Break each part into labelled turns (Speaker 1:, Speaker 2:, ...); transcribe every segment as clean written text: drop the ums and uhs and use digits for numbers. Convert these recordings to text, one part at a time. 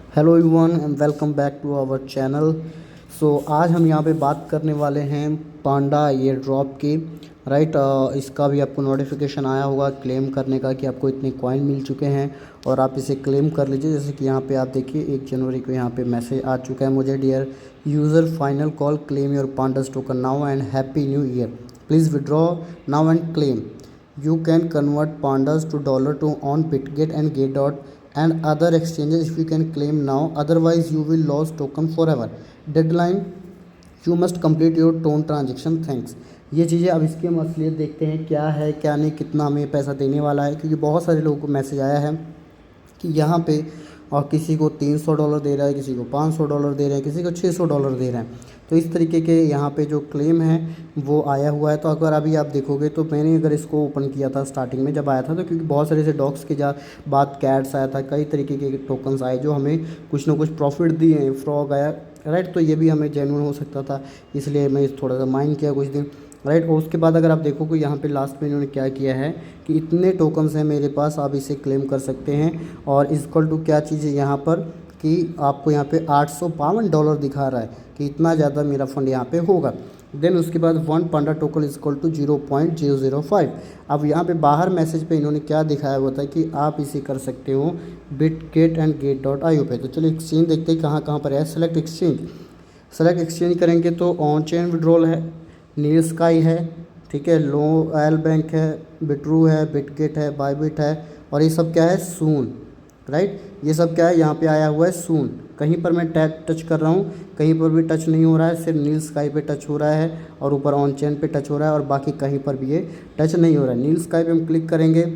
Speaker 1: Hello everyone and welcome back to our channel. आज हम यहाँ पे बात करने वाले हैं पांडा एयर ड्रॉप की। राइट, इसका भी आपको नोटिफिकेशन आया होगा क्लेम करने का कि आपको इतने कॉइन मिल चुके हैं और आप इसे क्लेम कर लीजिए। जैसे कि यहाँ पे आप देखिए 1 जनवरी को यहाँ पे मैसेज आ चुका है मुझे, dear user final call, claim your pandas token now and happy new year, please withdraw now and claim. You can convert pandas to dollar to on Bitget and Gatedot and other exchanges if you can claim now. Otherwise, you will lose token forever. Deadline: you must complete your tone transaction. Thanks. ये चीज़ें अब इसकी हम असलियत देखते हैं क्या है क्या नहीं, कितना हमें पैसा देने वाला है, क्योंकि बहुत सारे लोगों को मैसेज आया है कि यहाँ पे और किसी को $300 दे रहा है, किसी को $500 दे रहे हैं, किसी को $600 दे रहे हैं। तो इस तरीके के यहाँ पे जो क्लेम है वो आया हुआ है। तो अगर अभी आप देखोगे तो मैंने अगर इसको ओपन किया था स्टार्टिंग में जब आया था, तो क्योंकि बहुत सारे ऐसे डॉग्स के बाद कैट्स आया था, कई तरीके के टोकन्स आए जो हमें कुछ ना कुछ प्रॉफिट दिए हैं, फ्रॉग आया। राइट, तो ये भी हमें जेन्युइन हो सकता था, इसलिए मैं थोड़ा सा माइंड किया कुछ दिन। राइट, और उसके बाद अगर आप देखोगे यहाँ पे लास्ट में इन्होंने क्या किया है कि इतने टोकन्स हैं मेरे पास, आप इसे क्लेम कर सकते हैं। और इक्वल टू क्या चीज़ है यहाँ पर कि आपको यहाँ पे $852 दिखा रहा है कि इतना ज़्यादा मेरा फंड यहाँ पे होगा। देन उसके बाद 1 पांडा टोकन इक्वल टू 0.005। अब यहाँ पे बाहर मैसेज पे इन्होंने क्या दिखाया हुआ था कि आप इसे कर सकते हो बिटगेट एंड गेट.io पे। तो चलिए एक्सचेंज देखते हैं कहाँ कहाँ पर है। सेलेक्ट एक्सचेंज करेंगे तो ऑन चेन विड्रॉल है, नील स्काई है, ठीक है, लो एल बैंक है, बिट्रू है, बिटगेट है, बायबिट है, और ये सब क्या है, सून। राइट, ये सब क्या है यहाँ पे आया हुआ है सून। कहीं पर मैं टच कर रहा हूँ, कहीं पर भी टच नहीं हो रहा है, सिर्फ नील स्काई पे टच हो रहा है और ऊपर ऑन चेन पे टच हो रहा है, और बाकी कहीं पर भी ये टच नहीं हो रहा है। नील स्काई पे हम क्लिक करेंगे।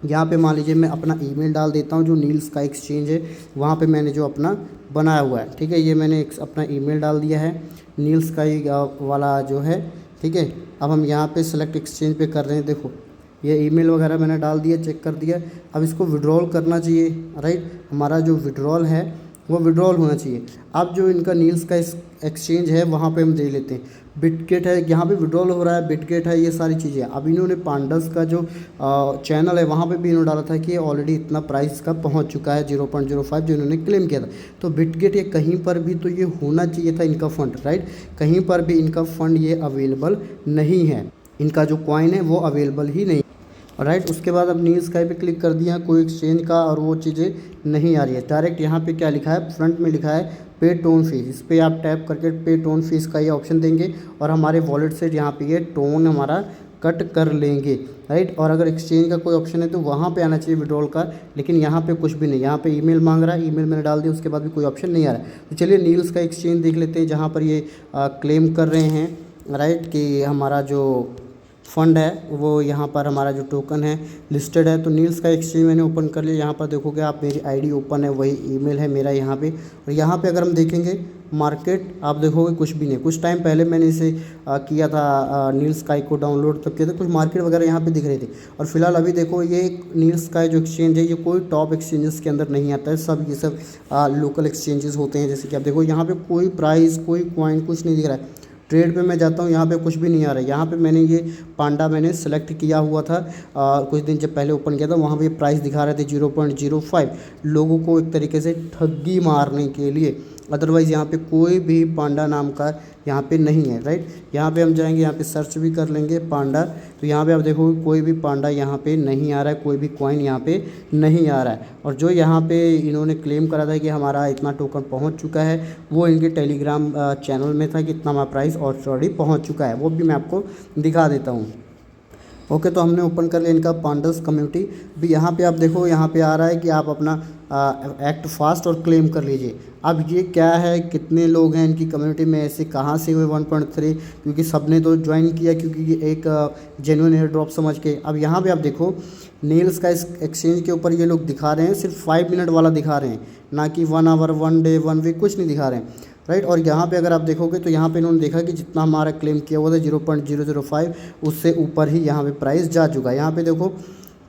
Speaker 1: यहाँ पे मान लीजिए मैं अपना ईमेल डाल देता हूँ, जो नील स्काई एक्सचेंज है वहाँ पे मैंने जो अपना बनाया हुआ है, ठीक है, ये मैंने अपना ईमेल डाल दिया है नील स्काई वाला जो है, ठीक है। अब हम यहाँ पे सेलेक्ट एक्सचेंज पे कर रहे हैं, देखो ये ईमेल वगैरह मैंने डाल दिया, चेक कर दिया। अब इसको विड्रॉल करना चाहिए। राइट, हमारा जो विड्रॉल है वो विड्रॉल होना चाहिए। अब जो इनका नील्स का एक्सचेंज है वहाँ पे हम दे लेते हैं, बिटगेट है, यहाँ पे विड्रॉल हो रहा है, बिटगेट है, ये सारी चीज़ें। अब इन्होंने पांडास का जो चैनल है वहाँ पे भी इन्होंने डाला था कि ऑलरेडी इतना प्राइस का पहुँच चुका है 0.05 जो इन्होंने क्लेम किया था। तो बिटगेट ये कहीं पर भी तो ये होना चाहिए था इनका फ़ंड। राइट, कहीं पर भी इनका फ़ंड ये अवेलेबल नहीं है, इनका जो कॉइन है वो अवेलेबल ही नहीं। राइट, उसके बाद अब न्यू स्काई पे क्लिक कर दिया, कोई एक्सचेंज का और वो चीज़ें नहीं आ रही है। डायरेक्ट यहाँ पे क्या लिखा है, फ्रंट में लिखा है पे टोन फीस। इस पर आप टैप करके पे टोन फीस का ये ऑप्शन देंगे और हमारे वॉलेट से यहाँ पे ये टोन हमारा कट कर लेंगे। राइट, और अगर एक्सचेंज का कोई ऑप्शन है तो वहाँ पे आना चाहिए विड्रॉल का, लेकिन यहाँ पे कुछ भी नहीं। यहाँ पे ईमेल मांग रहा है, ईमेल मैंने डाल दिया, उसके बाद भी कोई ऑप्शन नहीं आ रहा है। तो चलिए नील्स का एक्सचेंज देख लेते हैं जहाँ पर ये क्लेम कर रहे हैं। राइट, कि हमारा जो फ़ंड है वो यहाँ पर हमारा जो टोकन है लिस्टेड है। तो नील्स का एक्सचेंज मैंने ओपन कर लिया। यहाँ पर देखोगे आप मेरी आईडी ओपन है, वही ईमेल है मेरा यहाँ पे। और यहाँ पे अगर हम देखेंगे मार्केट, आप देखोगे कुछ भी नहीं। कुछ टाइम पहले मैंने इसे किया था, नील स्काई को डाउनलोड तब किया था, कुछ मार्केट वगैरह यहाँ पे दिख रही थी। और फिलहाल अभी देखो ये नील स्काई जो एक्सचेंज है ये कोई टॉप एक्सचेंजेस के अंदर नहीं आता है, सब ये सब लोकल एक्सचेंजेस होते हैं। जैसे कि आप देखो यहाँ पे कोई प्राइस, कोई कॉइन, कुछ नहीं दिख रहा है। ट्रेड पे मैं जाता हूँ, यहाँ पे कुछ भी नहीं आ रहा है। यहाँ पे मैंने ये पांडा मैंने सेलेक्ट किया हुआ था कुछ दिन जब पहले ओपन किया था, वहाँ पे प्राइस दिखा रहे थे 0.05, लोगों को एक तरीके से ठगी मारने के लिए। अदरवाइज़ यहाँ पे कोई भी पांडा नाम का यहाँ पे नहीं है। राइट, यहाँ पे हम जाएंगे, यहाँ पे सर्च भी कर लेंगे पांडा, तो यहाँ पे आप देखोगे कोई भी पांडा यहाँ पे नहीं आ रहा है, कोई भी कॉइन यहाँ पे नहीं आ रहा है। और जो यहाँ पे इन्होंने क्लेम करा था कि हमारा इतना टोकन पहुँच चुका है, वो इनके टेलीग्राम चैनल में था कि इतना हमारा प्राइस ऑलरेडी पहुँच चुका है, वो भी मैं आपको दिखा देता हूँ। ओके, तो हमने ओपन कर लिया इनका पांडास कम्युनिटी। भी यहाँ पे आप देखो, यहाँ पे आ रहा है कि आप अपना एक्ट फास्ट और क्लेम कर लीजिए। अब ये क्या है, कितने लोग हैं इनकी कम्युनिटी में, ऐसे कहाँ से हुए 1.3, क्योंकि सबने तो ज्वाइन किया क्योंकि ये एक जेन्युइन एयर ड्रॉप समझ के। अब यहाँ पे आप देखो नील्स का इस एक्सचेंज के ऊपर ये लोग दिखा रहे हैं सिर्फ 5 मिनट वाला दिखा रहे हैं, ना कि 1 आवर, 1 डे, 1 वीक, कुछ नहीं दिखा रहे हैं। राइट, और यहाँ पे अगर आप देखोगे तो यहाँ पे इन्होंने देखा कि जितना हमारा क्लेम किया हुआ था 0.005, उससे ऊपर ही यहाँ पे प्राइस जा चुका है। यहाँ पे देखो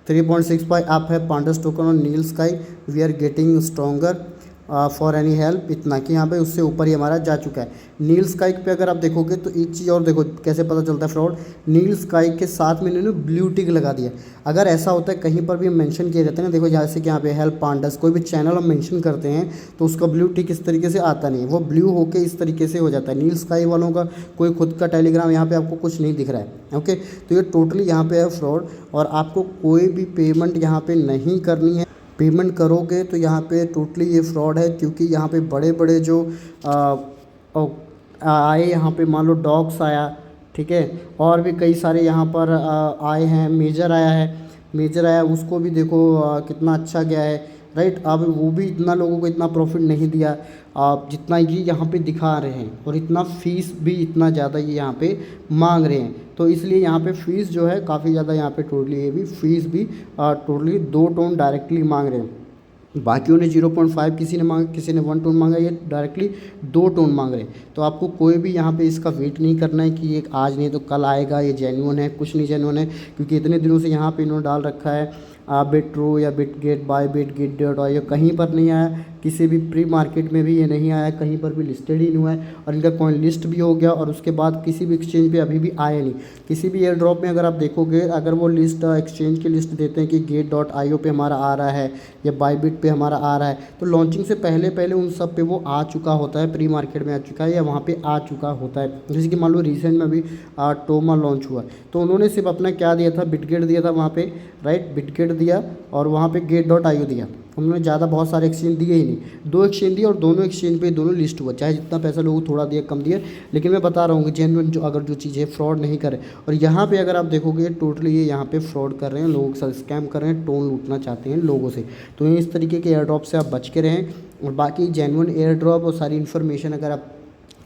Speaker 1: 3.65 अप है पांडास टोकन और Neel sky, we are getting stronger. For any help, इतना कि यहाँ पे उससे ऊपर ही हमारा जा चुका है। नील स्काई पे अगर आप देखोगे तो एक चीज़ और देखो कैसे पता चलता है फ्रॉड। नील स्काई के साथ में इन्होंने ब्लू टिक लगा दिया। अगर ऐसा होता है कहीं पर भी मेंशन किए जाते हैं ना, देखो जैसे कि यहाँ पे हेल्प पांडास कोई भी चैनल हम मेंशन करते हैं तो उसका ब्लू टिक इस तरीके से आता नहीं है, वो ब्लू होके इस तरीके से हो जाता है। नील स्काई वालों का कोई खुद का टेलीग्राम यहाँ पे आपको कुछ नहीं दिख रहा है। ओके, तो ये टोटली यहाँ पे है फ्रॉड और आपको कोई भी पेमेंट यहाँ पे नहीं करनी है। पेमेंट करोगे तो यहाँ पे टोटली ये फ्रॉड है, क्योंकि यहाँ पे बड़े बड़े जो आए, यहाँ पे मान लो डॉग्स आया, ठीक है, और भी कई सारे यहाँ पर आए हैं। मेजर आया है, मेजर आया उसको भी देखो कितना अच्छा गया है, राइट। अब वो भी इतना लोगों को इतना प्रॉफिट नहीं दिया आप जितना ये यहाँ पे दिखा रहे हैं, और इतना फ़ीस भी इतना ज़्यादा ये यहाँ पे मांग रहे हैं। तो इसलिए यहाँ पे फ़ीस जो है काफ़ी ज़्यादा यहाँ पे टोटली ये भी फ़ीस भी टोटली 2 टोन डायरेक्टली मांग रहे हैं। बाकियों ने 0.5 किसी ने मांगा, किसी ने 1 टोन मांगा, ये डायरेक्टली 2 टोन मांग रहे हैं। तो आपको कोई भी यहाँ पे इसका वेट नहीं करना है कि ये आज नहीं तो कल आएगा, ये जेन्युइन है, कुछ नहीं जेन्युइन है, क्योंकि इतने दिनों से यहाँ पे इन्होंने डाल रखा है बिट्रो या बिटगेट, बाय बिट, गिट.io, ये कहीं पर नहीं आया, किसी भी प्री मार्केट में भी ये नहीं आया, कहीं पर भी लिस्टेड ही नहीं हुआ है, और इनका कॉइन लिस्ट भी हो गया और उसके बाद किसी भी एक्सचेंज पे अभी भी आया नहीं। किसी भी एयर ड्रॉप में अगर आप देखोगे, अगर वो लिस्ट एक्सचेंज की लिस्ट देते हैं कि गेट.io पे हमारा आ रहा है या बायबिट पे हमारा आ रहा है, तो लॉन्चिंग से पहले पहले उन सब पे वो आ चुका होता है, प्री मार्केट में आ चुका है या वहाँ पे आ चुका होता है। जैसे कि मान लो रिसेंट में भी टोमा लॉन्च हुआ, तो उन्होंने सिर्फ अपना क्या दिया था, बिटगेट दिया था वहाँ पे, राइट, बिटगेट दिया और वहाँ पे गेट.io दिया। उन्होंने ज़्यादा बहुत सारे एक्सचेंज दिए ही नहीं, 2 एक्सचेंज दिए और दोनों एक्सचेंज पे दोनों लिस्ट हुआ, चाहे जितना पैसा लोगों थोड़ा दिया कम दिया, लेकिन मैं बता रहा हूँ कि जेन्युइन जो अगर जो चीज़ है फ्रॉड नहीं करे। और यहाँ पे अगर आप देखोगे टोटली ये यहाँ पे फ्रॉड कर रहे हैं, लोगों के साथ स्कैम कर रहे हैं, टोन लूटना चाहते हैं लोगों से। तो इस तरीके के एयर ड्रॉप से आप बच के रहें। और बाकी जेन्युइन एयर ड्रॉप और सारी इन्फॉर्मेशन अगर आप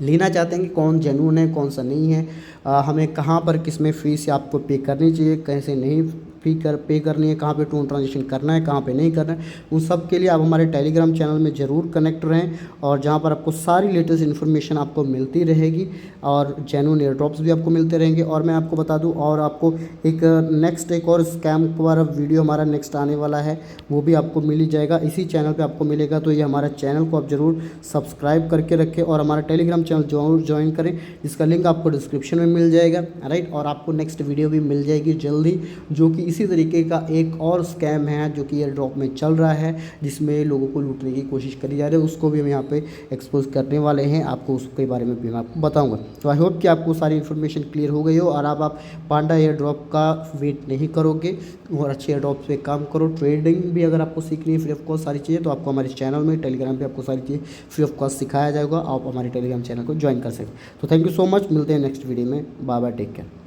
Speaker 1: लेना चाहते हैं कि कौन जेन्युइन है कौन सा नहीं है, हमें कहाँ पर किस में फ़ीस आपको पे करनी चाहिए, कैसे नहीं पे करनी है, कहाँ पे टोन ट्रांजेक्शन करना है, कहाँ पे नहीं करना है, उन सब के लिए आप हमारे टेलीग्राम चैनल में ज़रूर कनेक्ट रहें, और जहाँ पर आपको सारी लेटेस्ट इन्फॉर्मेशन आपको मिलती रहेगी और जेन्युइन एयर ड्रॉप्स भी आपको मिलते रहेंगे। और मैं आपको बता दूँ, और आपको एक नेक्स्ट एक और स्कैम पर वीडियो हमारा नेक्स्ट आने वाला है, वो भी आपको मिल ही जाएगा, इसी चैनल पर आपको मिलेगा। तो ये हमारा चैनल को आप ज़रूर सब्सक्राइब करके रखें और हमारा टेलीग्राम चैनल जरूर ज्वाइन करें, जिसका लिंक आपको डिस्क्रिप्शन में मिल जाएगा, राइट। और आपको नेक्स्ट वीडियो भी मिल जाएगी जल्दी, जो कि इसी तरीके का एक और स्कैम है जो कि एयर ड्रॉप में चल रहा है, जिसमें लोगों को लूटने की कोशिश करी जा रही है, उसको भी हम यहाँ पे एक्सपोज करने वाले हैं, आपको उसके बारे में भी मैं आपको बताऊंगा। तो आई होप कि आपको सारी इन्फॉर्मेशन क्लियर हो गई हो और अब आप पांडा एयर ड्रॉप का वेट नहीं करोगे और अच्छे एयर ड्रॉप पे काम करो। ट्रेडिंग भी अगर आपको सीखनी है फ्री ऑफ कॉस्ट सारी चीज़ें, तो आपको हमारे चैनल में टेलीग्राम पर आपको सारी चीज़ें फ्री ऑफ कॉस्ट सिखाया जाएगा, आप हमारे टेलीग्राम चैनल को ज्वाइन कर सकते। तो थैंक यू सो मच, मिलते हैं नेक्स्ट वीडियो में, बाय बाय, टेक केयर।